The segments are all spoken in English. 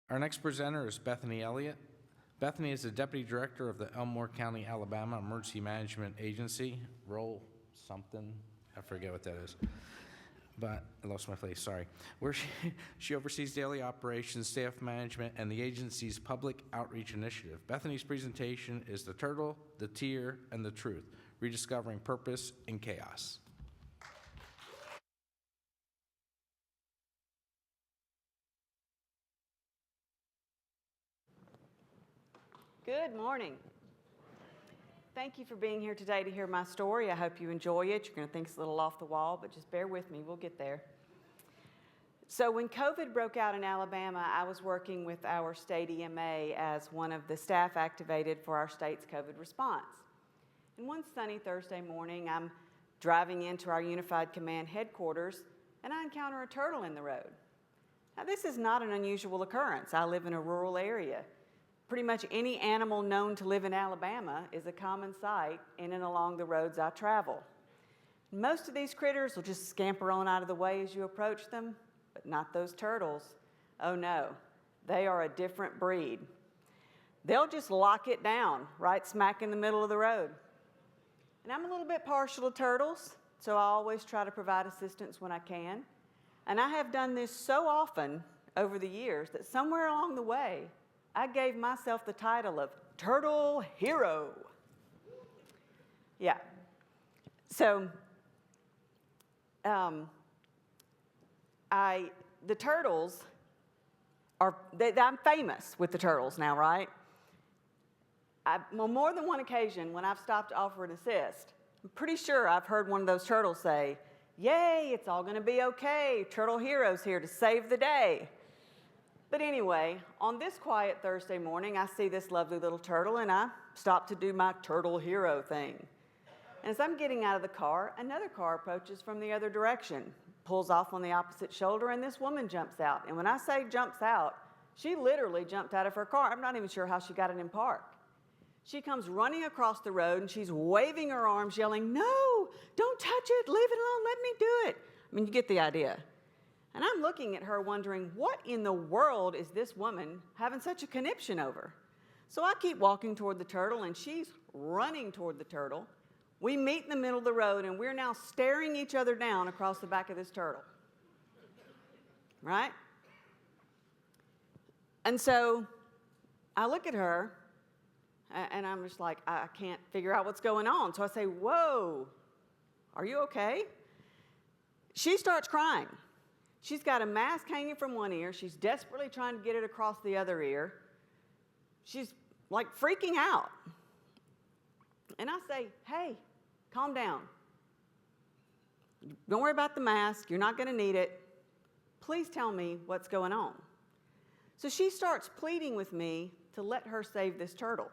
Our next presenter is Bethany Elliott. Bethany is the Deputy Director of the Elmore County, Alabama Emergency Management Agency. Roll something, I forget what that is, but I lost my place, sorry. Where she oversees daily operations, staff management, and the agency's public outreach initiative. Bethany's presentation is The Turtle, the Tear, and the Truth, Rediscovering Purpose in Chaos. Good morning. Thank you for being here today to hear my story. I hope you enjoy it. You're going to think it's a little off the wall, but just bear with me. We'll get there. So when COVID broke out in Alabama, I was working with our state EMA as one of the staff activated for our state's COVID response. And one sunny Thursday morning, I'm driving into our Unified Command headquarters, and I encounter a turtle in the road. Now, this is not an unusual occurrence. I live in a rural area. Pretty much any animal known to live in Alabama is a common sight in and along the roads I travel. Most of these critters will just scamper on out of the way as you approach them, but not those turtles. Oh no, they are a different breed. They'll just lock it down right smack in the middle of the road. And I'm a little bit partial to turtles, so I always try to provide assistance when I can. And I have done this so often over the years that somewhere along the way, I gave myself the title of Turtle Hero. Yeah. So, the turtles are, I'm famous with the turtles now, right? On more than one occasion, when I've stopped to offer an assist, I'm pretty sure I've heard one of those turtles say, "Yay, it's all gonna be okay. Turtle Hero's here to save the day." But anyway, on this quiet Thursday morning, I see this lovely little turtle, and I stop to do my Turtle Hero thing. And as I'm getting out of the car, another car approaches from the other direction, pulls off on the opposite shoulder, and this woman jumps out. And when I say jumps out, she literally jumped out of her car. I'm not even sure how she got it in park. She comes running across the road, and she's waving her arms, yelling, "No, don't touch it, leave it alone, let me do it." I mean, you get the idea. And I'm looking at her wondering, what in the world is this woman having such a conniption over? So I keep walking toward the turtle, and she's running toward the turtle. We meet in the middle of the road, and we're now staring each other down across the back of this turtle. Right? And so I look at her, and I'm just like, I can't figure out what's going on. So I say, "Whoa, are you okay?" She starts crying. She's got a mask hanging from one ear. She's desperately trying to get it across the other ear. She's like freaking out. And I say, "Hey, calm down. Don't worry about the mask. You're not going to need it. Please tell me what's going on." So she starts pleading with me to let her save this turtle.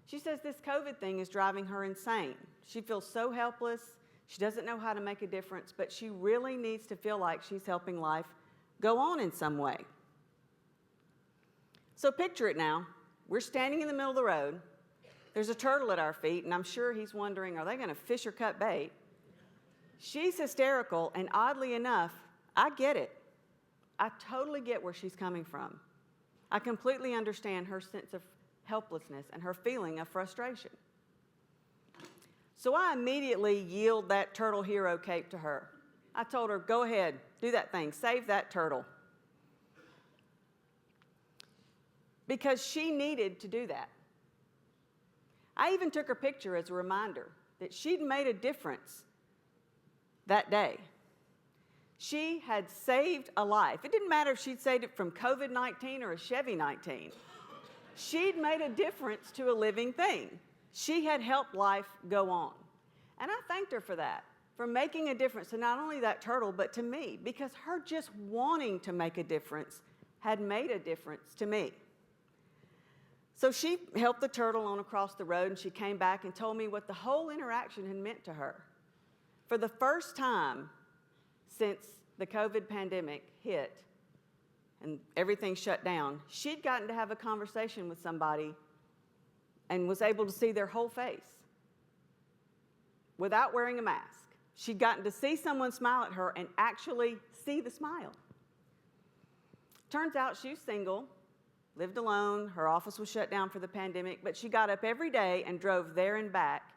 She says this COVID thing is driving her insane. She feels so helpless. She doesn't know how to make a difference, but she really needs to feel like she's helping life go on in some way. So picture it now. We're standing in the middle of the road. There's a turtle at our feet, and I'm sure he's wondering, are they going to fish or cut bait? She's hysterical, and oddly enough, I get it. I totally get where she's coming from. I completely understand her sense of helplessness and her feeling of frustration. So I immediately yield that Turtle Hero cape to her. I told her, "Go ahead, do that thing, save that turtle." Because she needed to do that. I even took her picture as a reminder that she'd made a difference that day. She had saved a life. It didn't matter if she'd saved it from COVID-19 or a Chevy 19. She'd made a difference to a living thing. She had helped life go on. And I thanked her for that, for making a difference to not only that turtle, but to me, because her just wanting to make a difference had made a difference to me. So she helped the turtle on across the road, and she came back and told me what the whole interaction had meant to her. For the first time since the COVID pandemic hit and everything shut down, she'd gotten to have a conversation with somebody and was able to see their whole face without wearing a mask. She'd gotten to see someone smile at her and actually see the smile. Turns out she was single, lived alone, her office was shut down for the pandemic, but she got up every day and drove there and back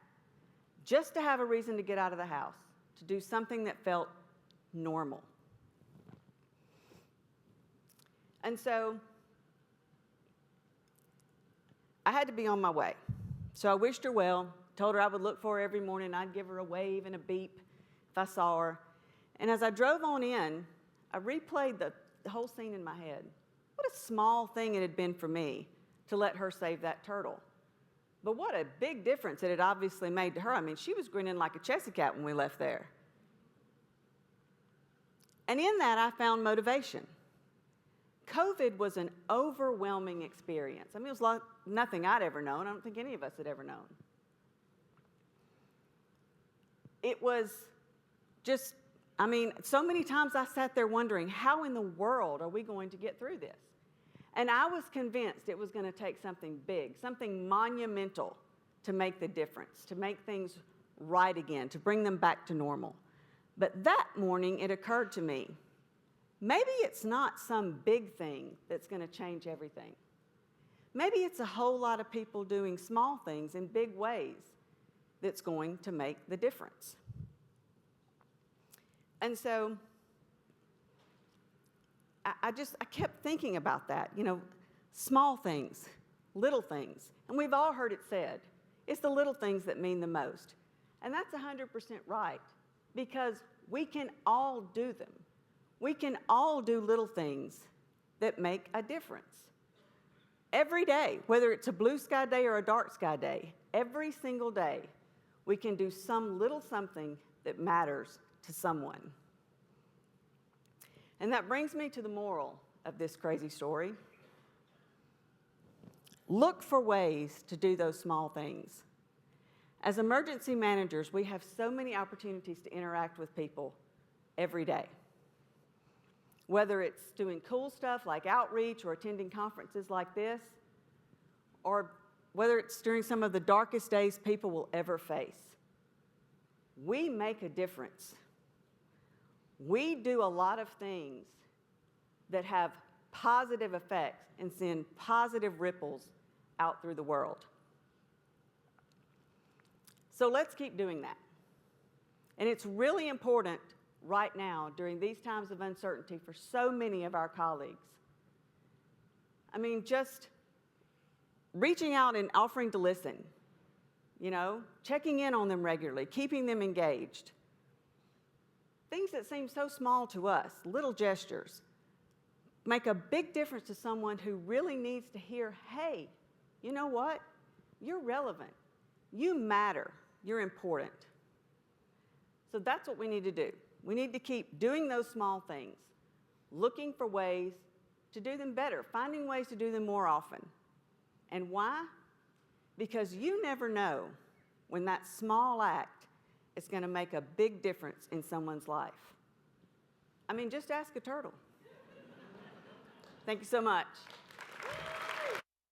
just to have a reason to get out of the house, to do something that felt normal. And so I had to be on my way. So I wished her well, told her I would look for her every morning. I'd give her a wave and a beep if I saw her. And as I drove on in, I replayed the whole scene in my head. What a small thing it had been for me to let her save that turtle. But what a big difference it had obviously made to her. I mean, she was grinning like a Chessy cat when we left there. And in that, I found motivation. COVID was an overwhelming experience. I mean, it was like nothing I'd ever known. I don't think any of us had ever known. It was just, I mean, so many times I sat there wondering, how in the world are we going to get through this? And I was convinced it was going to take something big, something monumental to make the difference, to make things right again, to bring them back to normal. But that morning, it occurred to me, maybe it's not some big thing that's going to change everything. Maybe it's a whole lot of people doing small things in big ways that's going to make the difference. And so I kept thinking about that, you know, small things, little things. And we've all heard it said, it's the little things that mean the most. And that's 100% right, because we can all do them. We can all do little things that make a difference. Every day, whether it's a blue sky day or a dark sky day, every single day, we can do some little something that matters to someone. And that brings me to the moral of this crazy story. Look for ways to do those small things. As emergency managers, we have so many opportunities to interact with people every day. Whether it's doing cool stuff like outreach or attending conferences like this, or whether it's during some of the darkest days people will ever face. We make a difference. We do a lot of things that have positive effects and send positive ripples out through the world. So let's keep doing that. And it's really important right now during these times of uncertainty for so many of our colleagues. I mean, just reaching out and offering to listen, you know, checking in on them regularly, keeping them engaged. Things that seem so small to us, little gestures, make a big difference to someone who really needs to hear, hey, you know what? You're relevant. You matter. You're important. So that's what we need to do. We need to keep doing those small things, looking for ways to do them better, finding ways to do them more often. And why? Because you never know when that small act is going to make a big difference in someone's life. I mean, just ask a turtle. Thank you so much.